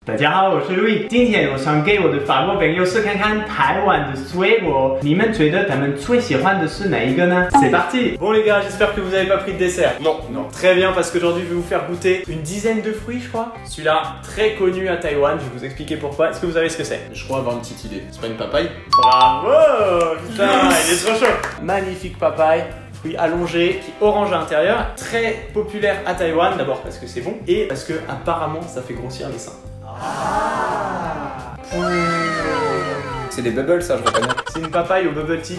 大家好，我是 Louis。今天我想给我的法国朋友试看看台湾的水果，你们觉得他们最喜欢的是哪一个呢 C'est parti. Bon les gars, j'espère que vous n'avez pas pris de dessert. Non. Très bien, parce qu'aujourd'hui je vais vous faire goûter une dizaine de fruits, je crois. Celui-là, très connu à Taïwan, je vais vous expliquer pourquoi. Est-ce que vous savez ce que c'est? Je crois avoir une petite idée. C'est pas une papaye? Bravo. Putain, il est trop chaud. Magnifique papaye. Fruit allongé, qui orange à l'intérieur, très populaire à Taïwan, d'abord parce que c'est bon et parce que apparemment ça fait grossir les seins. C'est des bubbles ça, je reconnais. C'est une papaye au bubble tea.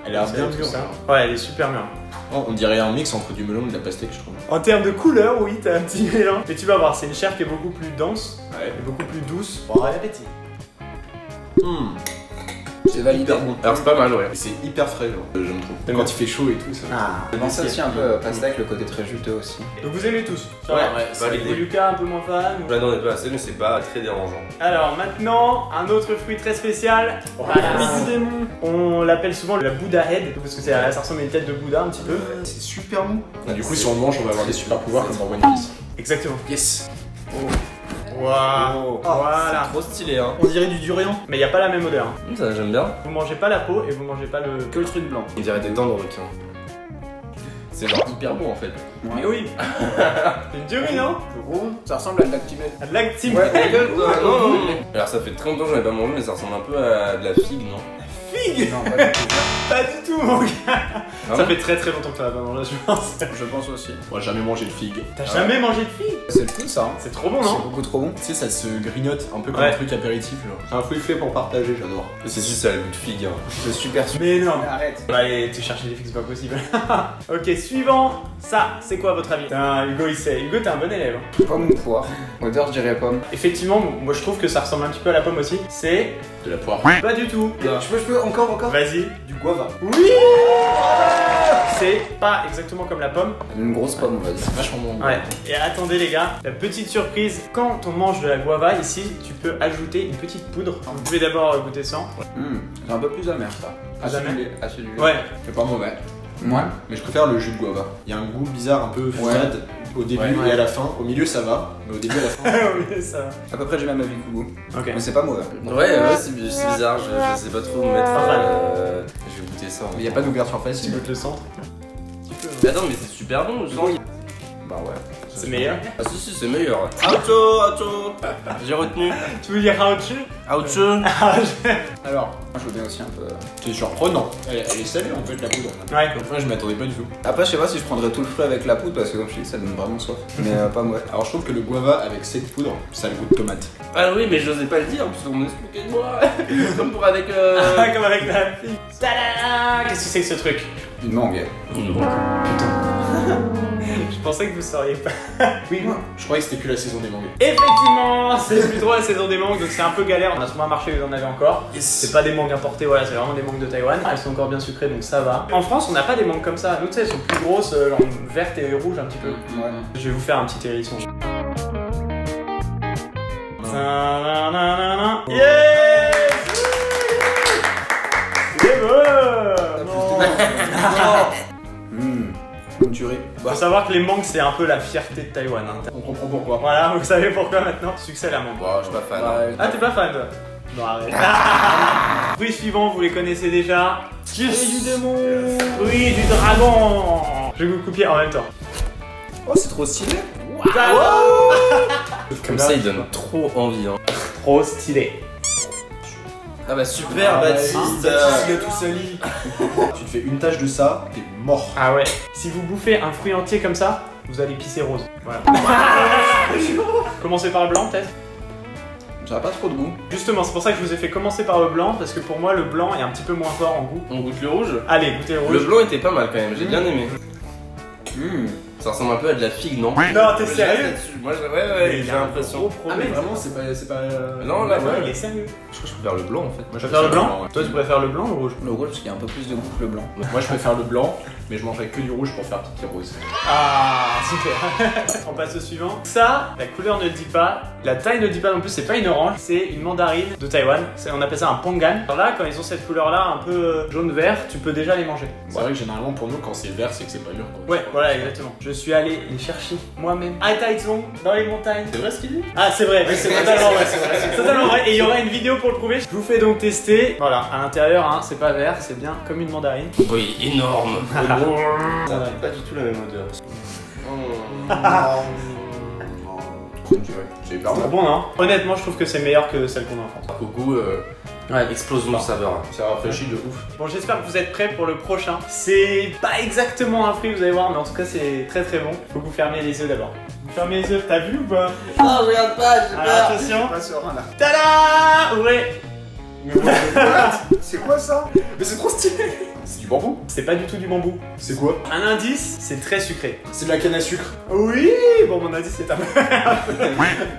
Elle a l'air bien mûre. Ouais, elle est super mûre. Oh, on dirait un mix entre du melon et de la pastèque, je trouve. En termes de couleur, oui, t'as un petit mélange. Mais tu vas voir, c'est une chair qui est beaucoup plus dense, Ouais. et beaucoup plus douce. Bon appétit. C'est validé. Bon. Alors c'est pas mal, ouais. C'est hyper frais, genre, je me trouve. T'aimes Quand bien il fait chaud et tout, ça. Ah, Je pensais aussi un peu pastèque, le côté très juteux aussi. donc vous aimez tous? Ouais, C'est validé. Lucas un peu moins fan ou... J'en ai pas assez, mais c'est pas très dérangeant. Alors maintenant, un autre fruit très spécial. Voilà, du démon. On l'appelle souvent la Buddha Head, parce que ça ressemble à une tête de Bouddha un petit peu. C'est super mou. Ah, du coup, si on le mange, on va avoir des super pouvoirs comme dans One Piece. Exactement. Yes. Waouh. Voilà. Trop stylé, hein. On dirait du durian. Mais il n'y a pas la même odeur. Ça, j'aime bien. Vous mangez pas la peau et vous mangez pas le... Que le truc blanc. On dirait des dents de requin. C'est genre hyper bon en fait. Mais oui. C'est une tuerie, non? Ça ressemble à de l'actimel. À de l'actime. Non. Alors ça fait très longtemps que j'en ai pas mangé, mais ça ressemble un peu à de la figue, non? Figue. Non, pas du tout. Pas du tout, mon gars. Ah Ça bon fait très très longtemps que tu l'as pas mangé, je pense. Je pense aussi. Moi, j'ai jamais mangé de figue. T'as jamais mangé de figue? C'est le fruit ça. C'est trop bon, C'est non? beaucoup trop bon. Tu sais, ça se grignote un peu comme Ouais. un truc apéritif, genre. C'est un fruit fait pour partager, j'adore. C'est sûr, ça a le goût de figue, hein. C'est super super. Mais non. Arrête. Bah, allez, tu cherches des figues, c'est pas possible. Ok, suivant. Ça, c'est quoi à votre avis? Putain, Hugo, il sait. Hugo, t'es un bon élève. Pomme ou poire. Odeur, je dirais pomme. Effectivement, moi je trouve que ça ressemble un petit peu à la pomme aussi. C'est De la poire. pas du tout. Je peux encore. Vas-y. Du guava. Oui. C'est pas exactement comme la pomme. Une grosse pomme, on va dire. Vachement bon. Ouais. Et attendez les gars, la petite surprise, quand on mange de la guava ici, tu peux ajouter une petite poudre. Vous pouvez d'abord goûter ça. C'est un peu plus amer ça. Plus amer. Acidulé. Ouais. C'est pas mauvais. Moi. Mais je préfère le jus de guava. Il y a un goût bizarre, un peu fade au début Ouais. et à la fin. Au milieu, ça va, mais au début, à la fin. Oui, ça. À peu près j'ai même avis que goût. Ok. Mais c'est pas mauvais. Ouais, c'est bizarre, je sais pas trop où mettre. Je vais goûter ça. Mais il y a pas d'ouverture Tu facile. goûtes le centre. Mais attends, mais c'est super bon, je sens. Bah ouais. C'est meilleur. Ah si, c'est meilleur. Auto. J'ai retenu. Tu veux dire Haochu? Auto. Alors, moi je veux bien aussi un peu. C'est surprenant. Elle est salée en fait, la poudre. Ouais. Enfin, je m'attendais pas du tout. Après, je sais pas si je prendrais tout le fruit avec la poudre parce que comme je dis, ça donne vraiment soif. Mais pas moi. Alors, je trouve que le guava avec cette poudre, ça a le goût de tomate. Ah oui, mais j'osais pas le dire, puisqu'on m'expliquait de moi. Comme pour avec Comme avec la fille. Tada! Qu'est-ce que c'est que ce truc? Une mangue. Je pensais que vous sauriez pas. Oui, moi. Je croyais que c'était plus la saison des mangues. Effectivement, c'est plus trop la saison des mangues, donc c'est un peu galère. On a souvent un marché où vous en avez encore. C'est pas des mangues importées, voilà, c'est vraiment des mangues de Taïwan. Elles sont encore bien sucrées, donc ça va. En France, on n'a pas des mangues comme ça. Nous, tu sais, elles sont plus grosses, genre vertes et rouges un petit peu. Ouais. Je vais vous faire un petit hérisson. Ta-da-da-da-da. Yes! C'est bon! Une tuerie. Faut savoir que les mangues, c'est un peu la fierté de Taïwan. Hein. On comprend pourquoi. Voilà, vous savez pourquoi maintenant? Succès la mangue. Bon, je suis pas fan. Ah, t'es pas fan toi? Non, arrête. Fruits suivants, vous les connaissez déjà. Fruit du démon. Fruit du dragon. Je vais vous couper en même temps. Oh, c'est trop stylé. Comme ça, il donne trop envie. Hein. Trop stylé. Ah bah super, Baptiste. Il a tout sali. Tu te fais une tache de ça, t'es mort. Ah ouais. Si vous bouffez un fruit entier comme ça, vous allez pisser rose. Voilà. Commencez par le blanc peut-être. Ça a pas trop de goût. Justement, c'est pour ça que je vous ai fait commencer par le blanc, parce que pour moi le blanc est un petit peu moins fort en goût. On goûte le rouge. Allez, goûtez le rouge. Le blanc était pas mal quand même, j'ai bien aimé. Mmh. Ça ressemble un peu à de la figue, non? Non, t'es Je reste sérieux? là-dessus. Moi, ouais, Il y j'ai a un l'impression. gros Ah, mais problème. vraiment, c'est pas. Non, là, Ouais, ouais. il est sérieux. Je crois que je préfère le blanc en fait. Moi, Tu préfères le blanc? ouais. Toi, tu préfères le blanc ou le rouge? Le rouge, parce qu'il y a un peu plus de goût que le blanc. Moi, je préfère le blanc, mais je mangerai que du rouge pour faire piquer rose. Ah, super. On passe au suivant. Ça, la couleur ne le dit pas, la taille ne le dit pas non plus, c'est pas une orange, c'est une mandarine de Taïwan. On appelle ça un pongan. Alors là, quand ils ont cette couleur-là, un peu jaune-vert, tu peux déjà les manger. C'est vrai que généralement, pour nous, quand c'est vert, c'est que c'est pas mûr quoi. Ouais, voilà, exactement. Je suis allé les chercher moi-même à Taichung, dans les montagnes. C'est vrai ce qu'il dit? Ah, c'est vrai, c'est totalement vrai, c'est totalement vrai. Et il y aura une vidéo pour le prouver. Je vous fais donc tester. Voilà, à l'intérieur, hein, c'est pas vert, c'est bien comme une mandarine. Oui, énorme. Ça va. Pas du tout la même odeur. C'est hyper C'est bon. bon, non? Honnêtement, je trouve que c'est meilleur que celle qu'on a en France. Au goût, Ouais, explosion de saveur. Ça rafraîchit de ouf. Bon, j'espère que vous êtes prêts pour le prochain. C'est pas exactement un fruit, vous allez voir, mais en tout cas, c'est très très bon. Faut que vous fermiez les yeux d'abord. Vous fermez les yeux, t'as vu ou pas? Non, je regarde pas, j'ai Alors, attention. Pas serein là. Tada! Ouvrez! C'est quoi ça? Mais c'est trop stylé. C'est du bambou. C'est pas du tout du bambou. C'est quoi? Un indice, c'est très sucré. C'est de la canne à sucre. Oui! Bon, mon indice, c'est un peu.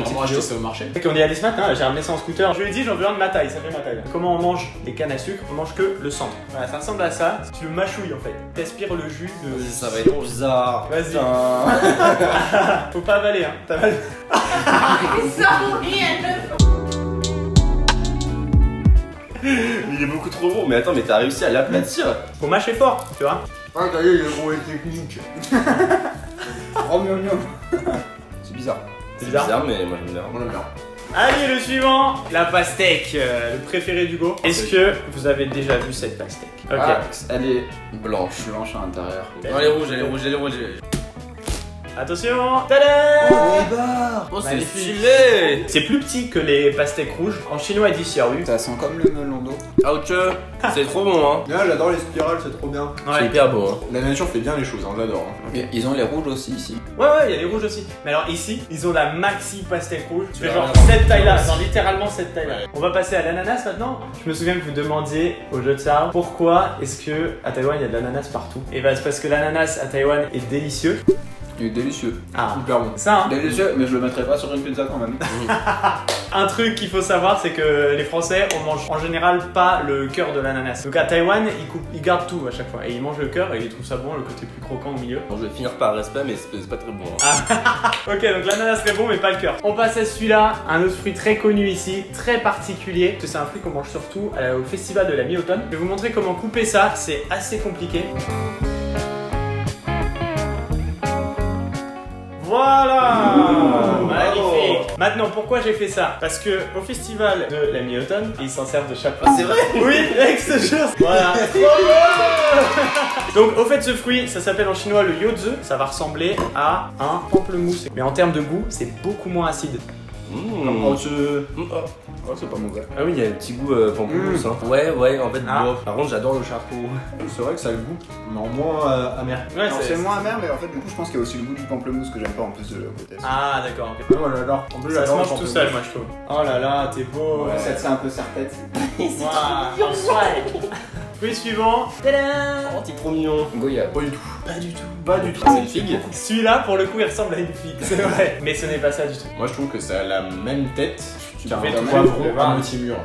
On va acheter ça au marché. On y allé ce matin, j'ai ramené ça en scooter. Je lui ai dit, j'en veux un de ma taille, ça fait ma taille. Comment on mange des cannes à sucre? On mange que le centre. Voilà, ça ressemble à ça. Tu le mâchouilles en fait. T'aspires le jus de. Ça va être bizarre. Vas-y. Faut pas avaler, hein. T'as avalé. Il est beaucoup trop gros. Mais attends, mais t'as réussi à l'aplatir. Faut mâcher fort, tu vois. Ah, t'as vu, il est gros et technique. Oh, miam miam. C'est bizarre. C'est bizarre. Mais moi j'aime bien. On l'aime bien. Allez, le suivant, la pastèque, le préféré d'Hugo. Est-ce que vous avez déjà vu cette pastèque? Ok. Ah, elle est Blanche. blanche à l'intérieur. Non, elle est rouge, elle est rouge, elle est rouge. Attention, tada! Oh, c'est Magnifique. stylé. C'est plus petit que les pastèques rouges. En chinois, il dit xiaoyu. Ça sent comme le melon d'eau. Ouch. C'est trop bon, hein. Là, j'adore les spirales, c'est trop bien. C'est Ouais. hyper beau, hein. La nature fait bien les choses, hein, j'adore. Hein. Et ils ont les rouges aussi ici. Ouais, il y a les rouges aussi. Mais alors ici, ils ont la maxi pastèque rouge. Tu fais genre Ouais. cette taille-là, genre littéralement cette taille-là. On va passer à l'ananas maintenant. Je me souviens que vous demandiez au jeu de ça pourquoi est-ce que à Taïwan il y a de l'ananas partout. Et bah c'est parce que l'ananas à Taïwan est délicieux. Il est délicieux. Ah, Hyper bon. ça hein. Délicieux, mais je le mettrai pas sur une pizza quand même. Un truc qu'il faut savoir, c'est que les Français, on mange en général pas le cœur de l'ananas. Donc à Taïwan, ils gardent tout à chaque fois. Et ils mangent le cœur et ils trouvent ça bon, le côté plus croquant au milieu. Bon, je vais finir par respect, mais c'est pas très bon. Hein. Ok, donc l'ananas très bon, mais pas le cœur. On passe à celui-là, un autre fruit très connu ici, très particulier. Parce que c'est un fruit qu'on mange surtout au festival de la mi-automne. Je vais vous montrer comment couper ça, c'est assez compliqué. Voilà! Magnifique! Maintenant, pourquoi j'ai fait ça? Parce que au festival de la mi-automne, ils s'en servent de chapeau. Ah, c'est vrai? Oui, mec, je te jure! Voilà! Donc, au fait, ce fruit, ça s'appelle en chinois le yozu. Ça va ressembler à un pamplemousse. Mais en termes de goût, c'est beaucoup moins acide. Oh, Oh, c'est pas mauvais. ah oui, il y a un petit goût pamplemousse. Hein. Ouais, en fait, Ah. bof. Par contre, j'adore le charcot. C'est vrai que ça a le goût, mais en moins amer. Ouais, Alors, c'est moins amer, mais en fait, du coup, je pense qu'il y a aussi le goût du pamplemousse que j'aime pas en plus de la côté. Ah, d'accord, ok. Ouais, moi j'adore. En plus, Ça se j'adore mange le tout pamplemousse. seul, moi, je trouve. Oh là là, t'es beau! Ouais, c'est un peu serre-tête. Waouh, swag. Fruit suivant. Tadam! Oh, t'es trop mignon. Goyave. Pas du tout. Pas du tout. Pas du tout. C'est une figue. Celui-là, pour le coup, il ressemble à une figue. C'est vrai. Mais ce n'est pas ça du tout. Moi je trouve que ça a la même tête qu'un fais tout poivron voir. à moitié mûr.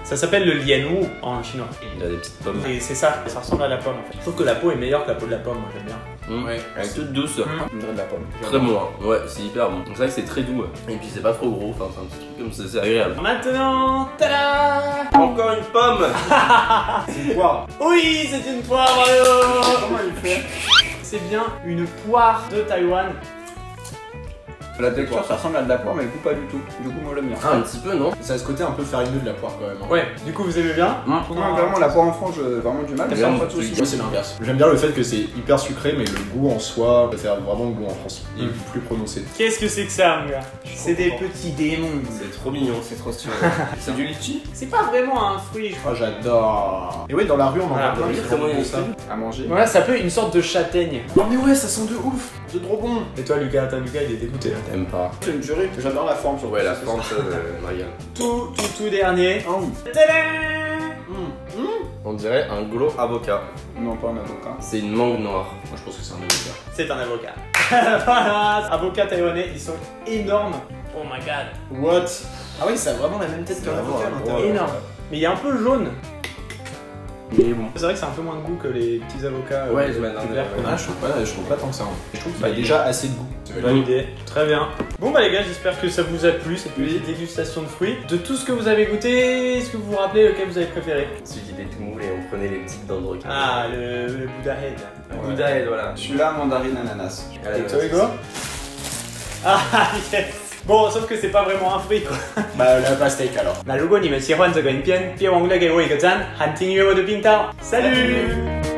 Ça s'appelle le lianwu en chinois. Il a des petites pommes. Et c'est ça, ça ressemble à la pomme en fait. Je trouve que la peau est meilleure que la peau de la pomme, moi j'aime bien. Ouais. Elle est toute douce. On dirait de la pomme. Très bon, hein. Ouais, c'est hyper bon. C'est vrai que c'est très doux. Et puis c'est pas trop gros. Enfin, c'est un petit truc comme ça, c'est agréable. Maintenant, tada! Encore une pomme. C'est une poire. Oui, c'est une poire, Mario! Comment il fait? C'est bien une poire de Taïwan. La texture, ça ressemble à de la poire, mais le goût pas du tout. Du coup, moi, j'aime bien. Ah, un petit peu, non? Ça a ce côté un peu farineux de la poire quand même. Hein. Ouais, du coup vous aimez bien? Non, vraiment, la poire en France, j'ai vraiment du mal. Mais Bien, pas de soucis. Moi c'est l'inverse. J'aime bien le fait que c'est hyper sucré, mais le goût en soi, ça fait vraiment le goût en France. Il est plus prononcé. Qu'est-ce que c'est que ça, mon gars? C'est des petits démons. C'est trop mignon. C'est trop stylé. C'est du litchi? C'est pas vraiment un fruit, je crois. Oh, j'adore. Et oui, dans la rue, on en Voilà, voit plein qui comment font il ça. À manger. Voilà, ça peut être une sorte de châtaigne. Oh, mais ouais, ça sent de ouf. C'est trop bon. Et toi, Lucas, Lucas, il est dégoûté. Hein. T'aimes pas? C'est une jury. J'adore la forme sur Ouais, la forme, ça, Marianne. Tout dernier. Oh. Tadam! On dirait un glow avocat. Non, pas un avocat. C'est une mangue noire. Moi je pense que c'est un avocat. C'est un avocat. Voilà, avocats taïwanais, ils sont énormes. Oh my god. What? Ah oui, ça a vraiment la même tête qu'un avocat à l'intérieur. Énorme. Mais il est un peu jaune. Mais bon. C'est vrai que c'est un peu moins de goût que les petits avocats Ouais, je m'attends. verts qu'on a. Ah, je trouve pas tant que ça. Je trouve qu'il a déjà assez de goût. Bonne idée, très bien. Bon bah les gars, j'espère que ça vous a plu cette petite dégustation de fruits. De tout ce que vous avez goûté, est-ce que vous vous rappelez lequel vous avez préféré? Celui qui était tout mou et on prenait les petites dents de requin. Ah, le Buddha Head. Le Buddha Head, voilà. Celui-là, mandarine ananas. Et toi Hugo? Ah yes. Bon, sauf que c'est pas vraiment un fruit quoi. Bah, la pastèque alors. 那如果你们喜欢这个影片，别忘了给我一个赞，和订阅我的频道。Salut